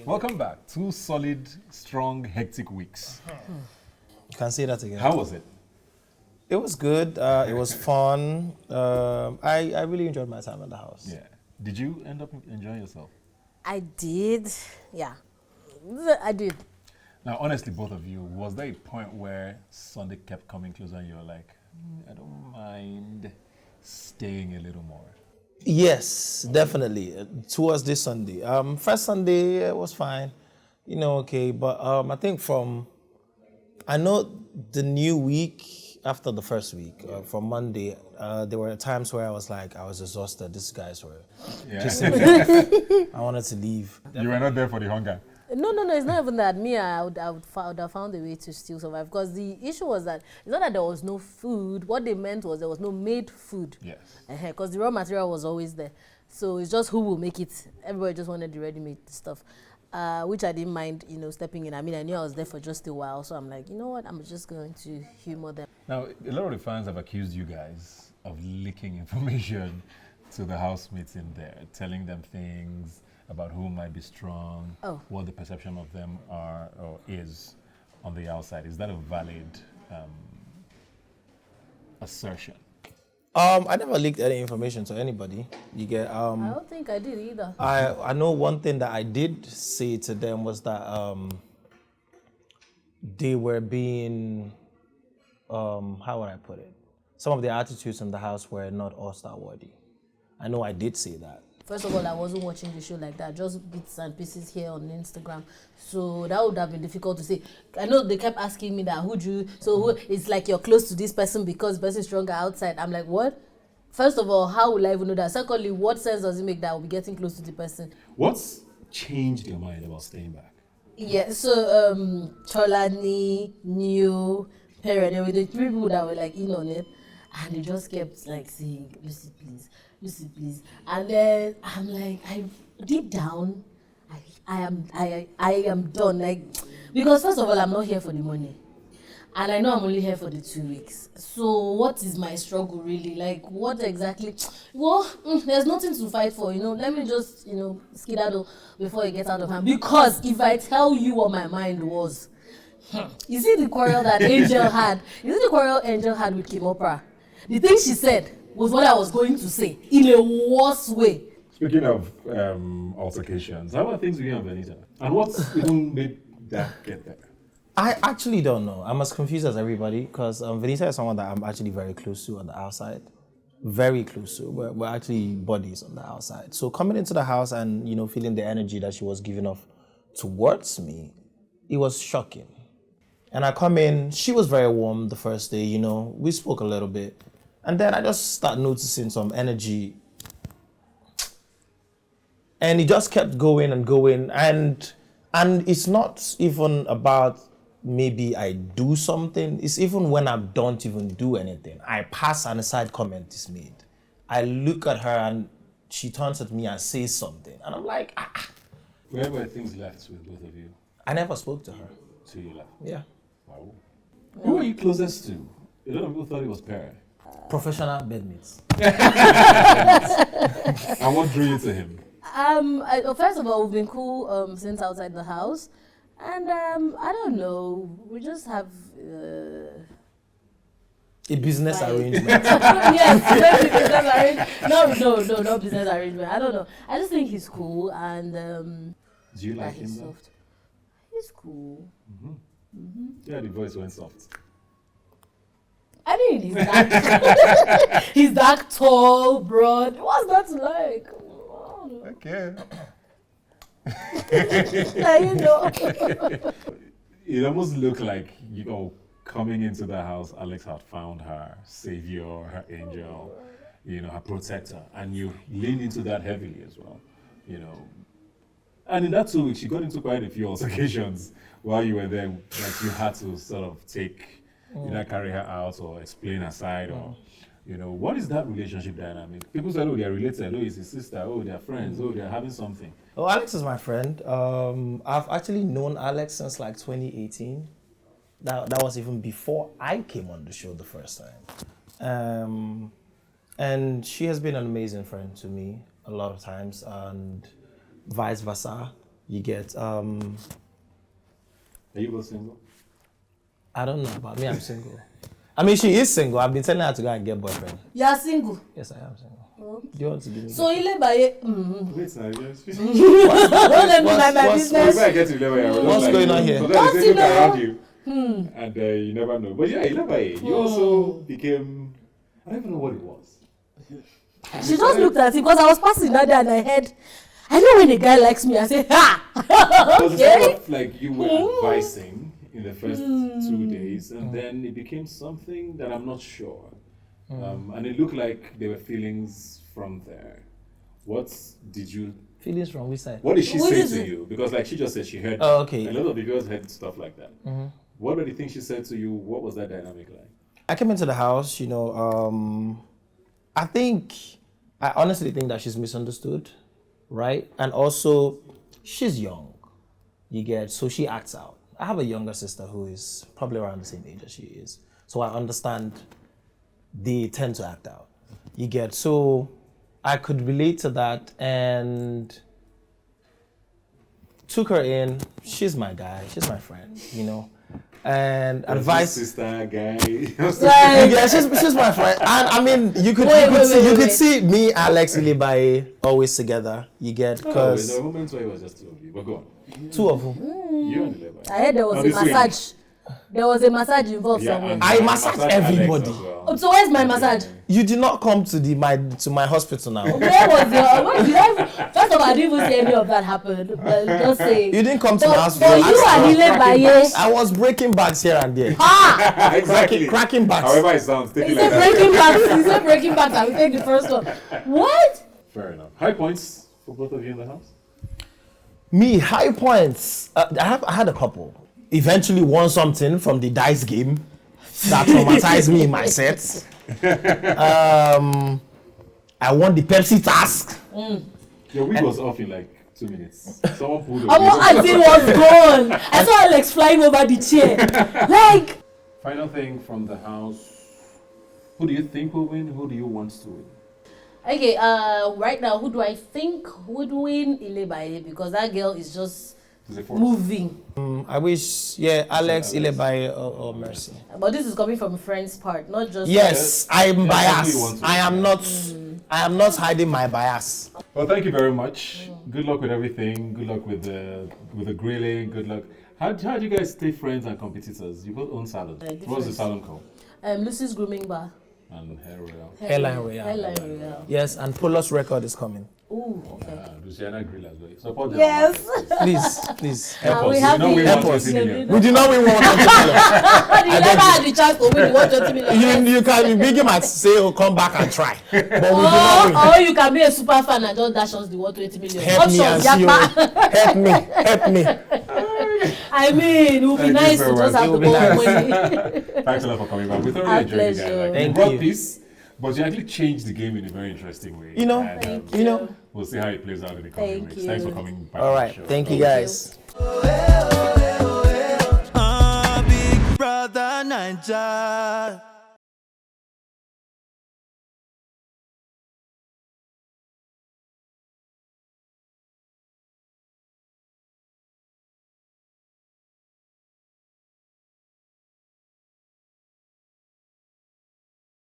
Welcome back. 2 solid, strong, hectic weeks. You can say that again. How was it? It was good. It was fun. I really enjoyed my time at the house. Yeah. Did you end up enjoying yourself? I did. Yeah. I did. Now, honestly, both of you, was there a point where Sunday kept coming closer and you were like, I don't mind staying a little more? Yes, definitely. Towards this Sunday. First Sunday was fine. Okay. But I think I know the new week after the first week, from Monday, there were times where I was exhausted. These guys were just I wanted to leave. You were not there for the hunger? No, it's not even that. Me, I would have found a way to still survive. Because the issue was that it's not that there was no food. What they meant was there was no made food. Yes. Because the raw material was always there. So it's just who will make it. Everybody just wanted the ready-made stuff, which I didn't mind, stepping in. I mean, I knew I was there for just a while. So I'm like, you know what? I'm just going to humor them. Now, a lot of the fans have accused you guys of leaking information to the housemates in there, telling them things about who might be strong, what the perception of them are or is on the outside. Is that a valid assertion? I never leaked any information to anybody. You get. I don't think I did either. I know one thing that I did say to them was that they were being, how would I put it? Some of the attitudes in the house were not all-star worthy. I know I did say that. First of all, I wasn't watching the show like that, just bits and pieces here on Instagram. So that would have been difficult to say. I know they kept asking me that, it's like you're close to this person because the person is stronger outside. I'm like, what? First of all, how will I even know that? Secondly, what sense does it make that I'll be getting close to the person? What's changed your mind about staying back? Yeah, so Cholani, New, Perry, there were the 3 people that were like in on it. And they just kept like saying, Lucy, please. And then I'm like, deep down, I am done. Like, because first of all, I'm not here for the money. And I know I'm only here for the 2 weeks. So what is my struggle really? Like, what exactly? Well, there's nothing to fight for, Let me just, skedaddle before it gets out of hand. Because if I tell you what my mind was, you see the quarrel that Angel had? You see the quarrel Angel had with Kim Oprah? The thing she said was what I was going to say in a worse way. Speaking of altercations, how are things with you and Venita? And what's even made that get there? I actually don't know. I'm as confused as everybody because Venita is someone that I'm actually very close to on the outside. Very close to. We're actually buddies on the outside. So coming into the house and, feeling the energy that she was giving off towards me, it was shocking. And I come in, she was very warm the first day, we spoke a little bit. And then I just started noticing some energy. And it just kept going. And it's not even about maybe I do something. It's even when I don't even do anything. I pass and a side comment is made. I look at her and she turns at me and says something. And I'm like, Where were things left with both of you? I never spoke to her. So you left? Yeah. Wow. Who were you closest to? A lot of people thought it was Perry. Professional bedmates. And what drew you to him? First of all, we've been cool since outside the house. And I don't know, we just have... a business arrangement. Yes, business arrangement. No, not business arrangement. I don't know. I just think he's cool and... Do you like him though? Soft. He's cool. Mm-hmm. Mm-hmm. Yeah, the voice went soft. I mean, he's dark, tall, broad. What's that like? Okay. It almost looked like, coming into the house, Alex had found her savior, her angel, her protector. And you leaned into that heavily as well, And in that 2 weeks, you got into quite a few altercations while you were there. Like you had to sort of either carry her out or explain her side or, what is that relationship dynamic? People say, they're related, it's his sister, they're friends, they're having something. Oh, Alex is my friend. I've actually known Alex since like 2018. That was even before I came on the show the first time. And she has been an amazing friend to me a lot of times and vice versa. You get Are you both single? I don't know about me. I'm single. I mean, she is single. I've been telling her to go and get boyfriend. You are single. Yes, I am single. Do you want to give me? So Ilebaye. Wait, now, yes. Don't let me mind my business. If I get to Ilebaye, What's going on here? So that is look around you, and you never know. But yeah, Ilebaye, you also became. I don't even know what it was. She just looked at it because I was passing that day and I heard. I know when a guy likes me, I say, ha! Because Okay. it's sort of like you were advising in the first 2 days, and then it became something that I'm not sure. And it looked like there were feelings from there. What did you? Feelings from which side? What did she What say is to it? you? Because like she just said she heard. Oh, okay. A lot of the girls heard stuff like that. What were the things she said to you? What was that dynamic like? I came into the house, I honestly think that she's misunderstood, right? And also, she's young, so she acts out. I have a younger sister who is probably around the same age as she is. So I understand they tend to act out. So I could relate to that and took her in. She's my guy, she's my friend, and advice. Sister, guy. Yeah, she's my friend. And I mean, you could see me, Alex, Ilebaye always together. Because there were moments where it was just two of you. But go on. two of them. You and Ilebaye. I heard there was a massage. There was a massage involved somewhere. I massage everybody. Well. So where's my massage? You did not come to my hospital now. Where was your? Where did I? First of all, I didn't even see any of that happen. But just say. You didn't come to my But hospital. you and Ilebaye. I was breaking bags here and there. Exactly. Cracking backs. However it sounds, take He it like said that. breaking backs. He said breaking backs. I will take the first one. What? Fair enough. High points for both of you in the house? Me, high points. I had a couple. Eventually won something from the dice game that traumatized me in my sets. I won the Pepsi task. Your wig was off in like 2 minutes. Someone pulled it. As it was gone. I saw Alex flying over the chair. Like. Final thing from the house. Who do you think will win? Who do you want to win? Okay, right now, who do I think would win? Ilebaye, because that girl is just moving. I wish, Alex, Ilebaye, or Mercy. But this is coming from a friend's part, not just. Yes, I'm biased. I am not hiding my bias. Well, thank you very much. Good luck with everything. Good luck with the grilling. Good luck. How do you guys stay friends and competitors? You both own salon. What's the salon called? Lucy's Grooming Bar. And Hair Royal. Hairline Royal. Yes, and Polos record is coming. Ooh, okay. Luciana Grill as well. Support them. Yes. Please. Help we us. have We the- want 20 million. We do not win 120 You never had the chance to win 120 million. million. You can, Biggie might say, come back and try. But we do not win. Or you can be a super fan and just dash us the 120 million. Help me and see you. Help me. I mean, it would be Thank you nice to very just much. have It the would be whole money. Thanks a lot for coming back. We thoroughly Our enjoyed it, guys. pleasure. Like, Thank you brought you. this, but you actually changed the game in a very interesting way. And, we'll see how it plays out in the coming weeks. Thanks for coming back. All on the right. show. Thank you, guys. Big brother Naija.